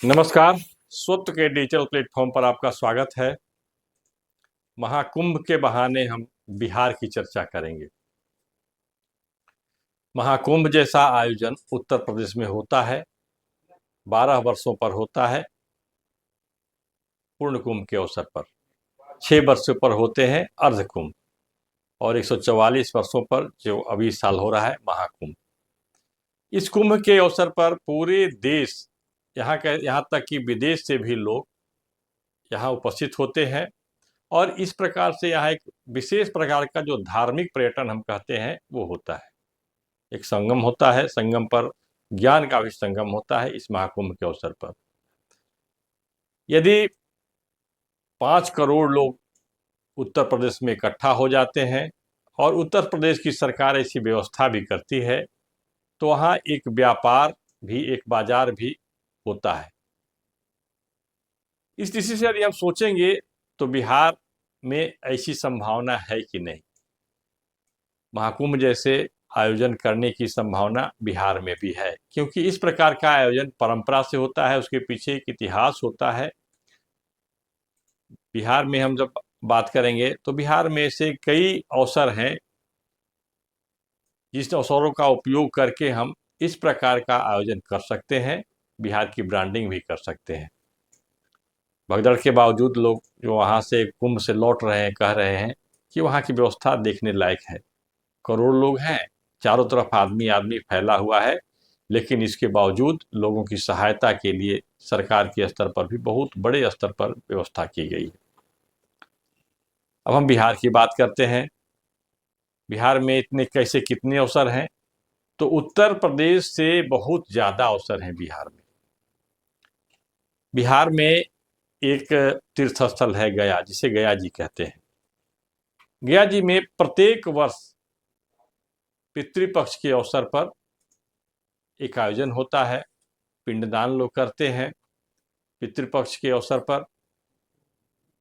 नमस्कार। स्वत्व के डिजिटल प्लेटफॉर्म पर आपका स्वागत है। महाकुंभ के बहाने हम बिहार की चर्चा करेंगे। महाकुंभ जैसा आयोजन उत्तर प्रदेश में होता है, 12 वर्षों पर होता है। पूर्ण कुंभ के अवसर पर 6 वर्षों पर होते हैं अर्ध कुंभ, और 144 वर्षों पर जो अभी साल हो रहा है महाकुंभ। इस कुंभ के अवसर पर पूरे देश, यहाँ तक कि विदेश से भी लोग यहाँ उपस्थित होते हैं। और इस प्रकार से यहाँ एक विशेष प्रकार का जो धार्मिक पर्यटन हम कहते हैं वो होता है। एक संगम होता है, संगम पर ज्ञान का भी संगम होता है। इस महाकुंभ के अवसर पर यदि 5 करोड़ लोग उत्तर प्रदेश में इकट्ठा हो जाते हैं और उत्तर प्रदेश की सरकार ऐसी व्यवस्था भी करती है, तो वहाँ एक व्यापार भी, एक बाजार भी होता है। इस दृष्टि से यदि हम सोचेंगे तो बिहार में ऐसी संभावना है कि नहीं, महाकुंभ जैसे आयोजन करने की संभावना बिहार में भी है, क्योंकि इस प्रकार का आयोजन परंपरा से होता है, उसके पीछे एक इतिहास होता है। बिहार में हम जब बात करेंगे तो बिहार में से कई अवसर हैं जिस अवसरों का उपयोग करके हम इस प्रकार का आयोजन कर सकते हैं, बिहार की ब्रांडिंग भी कर सकते हैं। भगदड़ के बावजूद लोग जो वहाँ से कुंभ से लौट रहे हैं कह रहे हैं कि वहाँ की व्यवस्था देखने लायक है। करोड़ लोग हैं, चारों तरफ आदमी आदमी फैला हुआ है, लेकिन इसके बावजूद लोगों की सहायता के लिए सरकार के स्तर पर भी बहुत बड़े स्तर पर व्यवस्था की गई है। अब हम बिहार की बात करते हैं। बिहार में इतने कैसे कितने अवसर हैं, तो उत्तर प्रदेश से बहुत ज़्यादा अवसर हैं बिहार में। बिहार में एक तीर्थ स्थल है गया, जिसे गया जी कहते हैं। गया जी में प्रत्येक वर्ष पितृपक्ष के अवसर पर एक आयोजन होता है। पिंडदान लोग करते हैं पितृपक्ष के अवसर पर।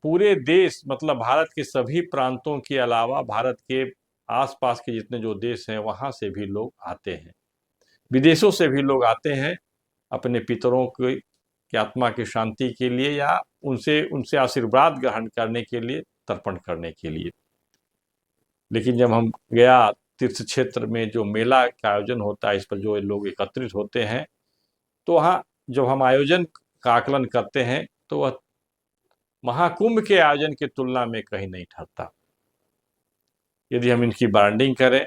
पूरे देश, मतलब भारत के सभी प्रांतों के अलावा भारत के आसपास के जितने जो देश हैं वहाँ से भी लोग आते हैं, विदेशों से भी लोग आते हैं अपने पितरों की आत्मा की शांति के लिए या उनसे आशीर्वाद ग्रहण करने के लिए, तर्पण करने के लिए। लेकिन जब हम गया तीर्थ क्षेत्र में जो मेला का आयोजन होता है, इस पर जो लोग एकत्रित होते हैं, तो वहाँ जब हम आयोजन का आकलन करते हैं तो वह महाकुंभ के आयोजन की तुलना में कहीं नहीं ठहरता। यदि हम इनकी ब्रांडिंग करें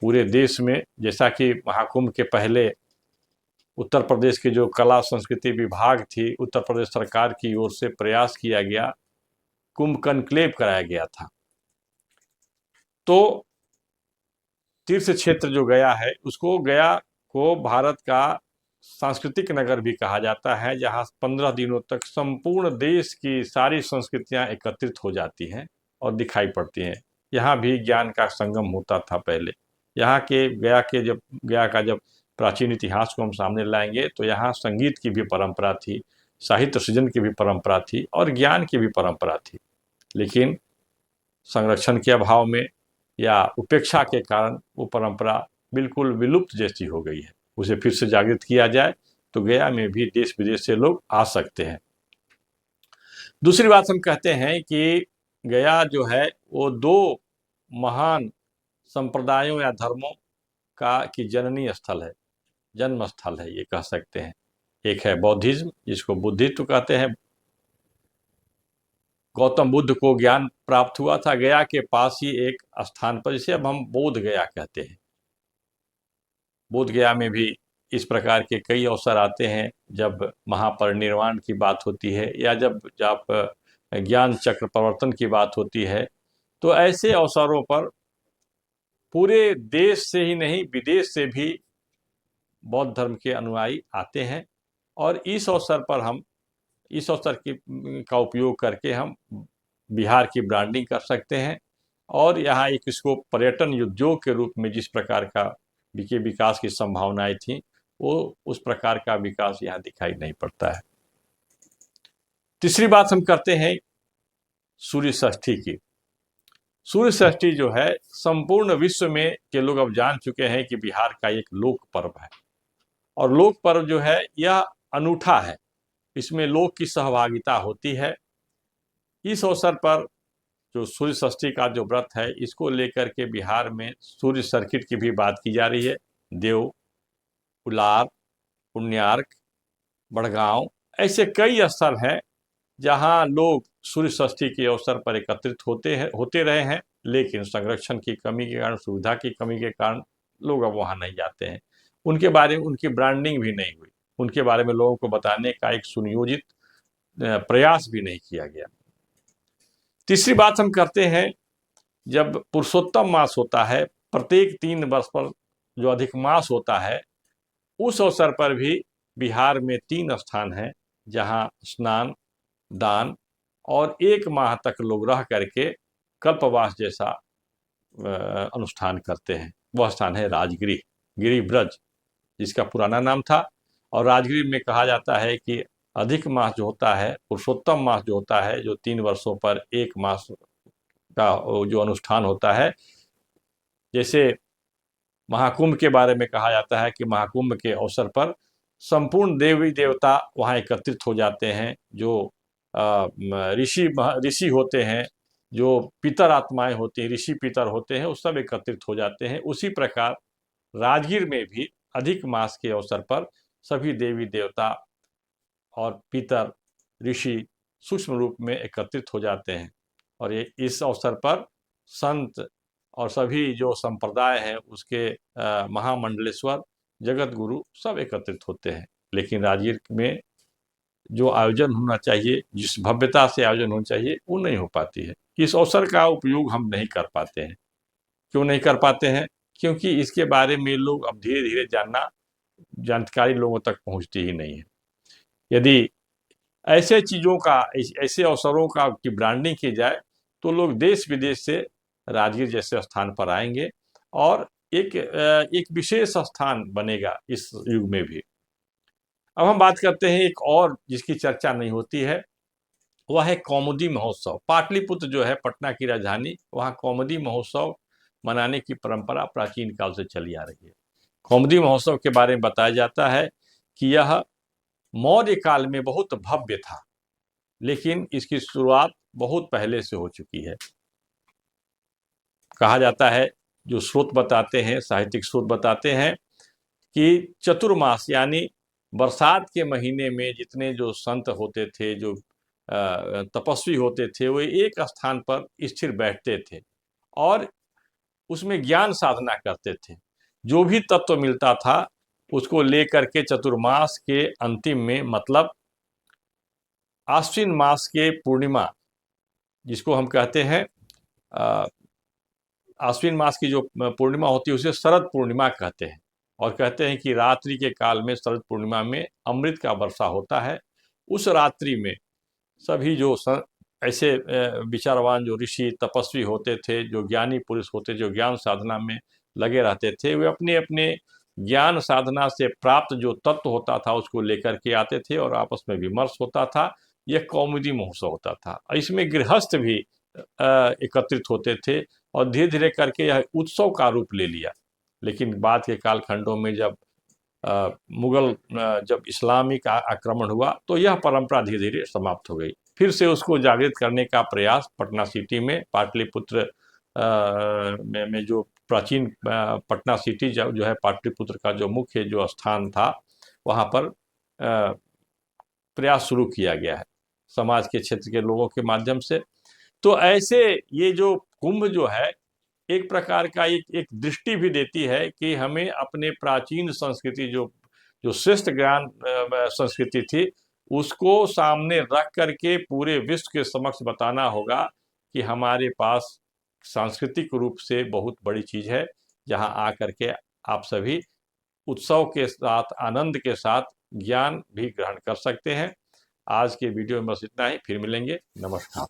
पूरे देश में, जैसा कि महाकुंभ के पहले उत्तर प्रदेश के जो कला संस्कृति विभाग थी, उत्तर प्रदेश सरकार की ओर से प्रयास किया गया, कुंभ कनक्लेव कराया गया था। तो तीर्थ क्षेत्र जो गया है, उसको गया को भारत का सांस्कृतिक नगर भी कहा जाता है, जहाँ 15 दिनों तक संपूर्ण देश की सारी संस्कृतियाँ एकत्रित हो जाती हैं और दिखाई पड़ती हैं। यहाँ भी ज्ञान का संगम होता था पहले। यहाँ के गया का जब प्राचीन इतिहास को हम सामने लाएंगे तो यहाँ संगीत की भी परंपरा थी, साहित्य सृजन की भी परंपरा थी और ज्ञान की भी परंपरा थी। लेकिन संरक्षण के अभाव में या उपेक्षा के कारण वो परंपरा बिल्कुल विलुप्त जैसी हो गई है। उसे फिर से जागृत किया जाए तो गया में भी देश विदेश से लोग आ सकते हैं। दूसरी बात हम कहते हैं कि गया जो है वो 2 महान संप्रदायों या धर्मों की जननी स्थल है, जन्म स्थल है, ये कह सकते हैं। एक है बौद्धिज्म, जिसको बुद्धित्व कहते हैं। गौतम बुद्ध को ज्ञान प्राप्त हुआ था गया के पास ही एक स्थान पर, जिसे अब हम बोध गया कहते हैं। बोध गया में भी इस प्रकार के कई अवसर आते हैं जब महापरिनिर्वाण की बात होती है या जब ज्ञान चक्र प्रवर्तन की बात होती है। तो ऐसे अवसरों पर पूरे देश से ही नहीं, विदेश से भी बौद्ध धर्म के अनुयायी आते हैं और इस अवसर का उपयोग करके हम बिहार की ब्रांडिंग कर सकते हैं। और यहाँ एक इसको पर्यटन उद्योग के रूप में जिस प्रकार का विकास की संभावनाएं थी, वो उस प्रकार का विकास यहाँ दिखाई नहीं पड़ता है। तीसरी बात हम करते हैं सूर्य षष्ठी की। सूर्य षष्ठी जो है, संपूर्ण विश्व में के लोग अब जान चुके हैं कि बिहार का एक लोक पर्व है, और लोक पर्व जो है यह अनूठा है। इसमें लोग की सहभागिता होती है। इस अवसर पर जो सूर्य षष्ठी का जो व्रत है, इसको लेकर के बिहार में सूर्य सर्किट की भी बात की जा रही है। देव, उलार, पुण्यार्क, बड़गांव, ऐसे कई स्थल हैं जहां लोग सूर्य षष्ठी के अवसर पर एकत्रित होते रहे हैं, लेकिन संरक्षण की कमी के कारण, सुविधा की कमी के कारण लोग अब वहां नहीं जाते हैं। उनके बारे में उनकी ब्रांडिंग भी नहीं हुई, उनके बारे में लोगों को बताने का एक सुनियोजित प्रयास भी नहीं किया गया। तीसरी बात हम करते हैं, जब पुरुषोत्तम मास होता है, प्रत्येक 3 वर्ष पर जो अधिक मास होता है, उस अवसर पर भी बिहार में 3 स्थान हैं जहां स्नान, दान और 1 माह तक लोग रह करके कल्पवास जैसा अनुष्ठान करते हैं। वह स्थान है राजगृह, गिरिब्रज जिसका पुराना नाम था। और राजगृह में कहा जाता है कि अधिक मास जो होता है, पुरुषोत्तम मास जो होता है, जो 3 वर्षों पर 1 मास का जो अनुष्ठान होता है, जैसे महाकुंभ के बारे में कहा जाता है कि महाकुंभ के अवसर पर संपूर्ण देवी देवता वहाँ एकत्रित हो जाते हैं। जो ऋषि होते हैं, जो पितर आत्माएं होती हैं, ऋषि पितर होते हैं, वो सब एकत्रित हो जाते हैं। उसी प्रकार राजगीर में भी अधिक मास के अवसर पर सभी देवी देवता और पितर, ऋषि सूक्ष्म रूप में एकत्रित हो जाते हैं। और ये इस अवसर पर संत और सभी जो संप्रदाय हैं उसके महामंडलेश्वर, जगत गुरु सब एकत्रित होते हैं। लेकिन राजगीर में जो आयोजन होना चाहिए, जिस भव्यता से आयोजन होना चाहिए, वो नहीं हो पाती है। इस अवसर का उपयोग हम नहीं कर पाते हैं। क्यों नहीं कर पाते हैं? क्योंकि इसके बारे में लोग अब धीरे धीरे जानकारी लोगों तक पहुंचती ही नहीं है। यदि ऐसे चीज़ों का, ऐसे अवसरों का की ब्रांडिंग की जाए तो लोग देश विदेश से राजगीर जैसे स्थान पर आएंगे और एक विशेष स्थान बनेगा इस युग में भी। अब हम बात करते हैं एक और जिसकी चर्चा नहीं होती है, वह है कौमुदी महोत्सव। पाटलिपुत्र जो है पटना की राजधानी, वहाँ कौमुदी महोत्सव मनाने की परंपरा प्राचीन काल से चली आ रही है। कौमुदी महोत्सव के बारे में बताया जाता है कि यह मौर्य काल में बहुत भव्य था, लेकिन इसकी शुरुआत बहुत पहले से हो चुकी है। कहा जाता है, जो स्रोत बताते हैं, साहित्यिक स्रोत बताते हैं कि चतुर्मास यानी बरसात के महीने में जितने जो संत होते थे, जो तपस्वी होते थे, वो एक स्थान पर स्थिर बैठते थे और उसमें ज्ञान साधना करते थे। जो भी तत्व मिलता था उसको लेकर के चतुर्मास के अंतिम में, मतलब आश्विन मास के पूर्णिमा, जिसको हम कहते हैं आश्विन मास की जो पूर्णिमा होती है उसे शरद पूर्णिमा कहते हैं। और कहते हैं कि रात्रि के काल में, शरद पूर्णिमा में अमृत का वर्षा होता है। उस रात्रि में सभी जो ऐसे विचारवान जो ऋषि तपस्वी होते थे, जो ज्ञानी पुरुष होते, जो ज्ञान साधना में लगे रहते थे, वे अपने अपने ज्ञान साधना से प्राप्त जो तत्व होता था उसको लेकर के आते थे और आपस में विमर्श होता था। यह कौमुदी महोत्सव होता था। इसमें गृहस्थ भी एकत्रित होते थे और धीरे धीरे करके यह उत्सव का रूप ले लिया। लेकिन बाद के कालखंडों में जब मुगल जब इस्लामिक आक्रमण हुआ तो यह परंपरा धीरे धीरे समाप्त हो गई। फिर से उसको जागृत करने का प्रयास पटना सिटी में, पाटलिपुत्र में जो प्राचीन पटना सिटी जो है, पाटलिपुत्र का जो मुख्य जो स्थान था, वहाँ पर प्रयास शुरू किया गया है समाज के क्षेत्र के लोगों के माध्यम से। तो ऐसे ये जो कुंभ जो है एक प्रकार का एक दृष्टि भी देती है कि हमें अपने प्राचीन संस्कृति, जो श्रेष्ठ ज्ञान संस्कृति थी, उसको सामने रख करके पूरे विश्व के समक्ष बताना होगा कि हमारे पास सांस्कृतिक रूप से बहुत बड़ी चीज़ है, जहां आकर के आप सभी उत्सव के साथ, आनंद के साथ ज्ञान भी ग्रहण कर सकते हैं। आज के वीडियो में बस इतना ही, फिर मिलेंगे। नमस्कार।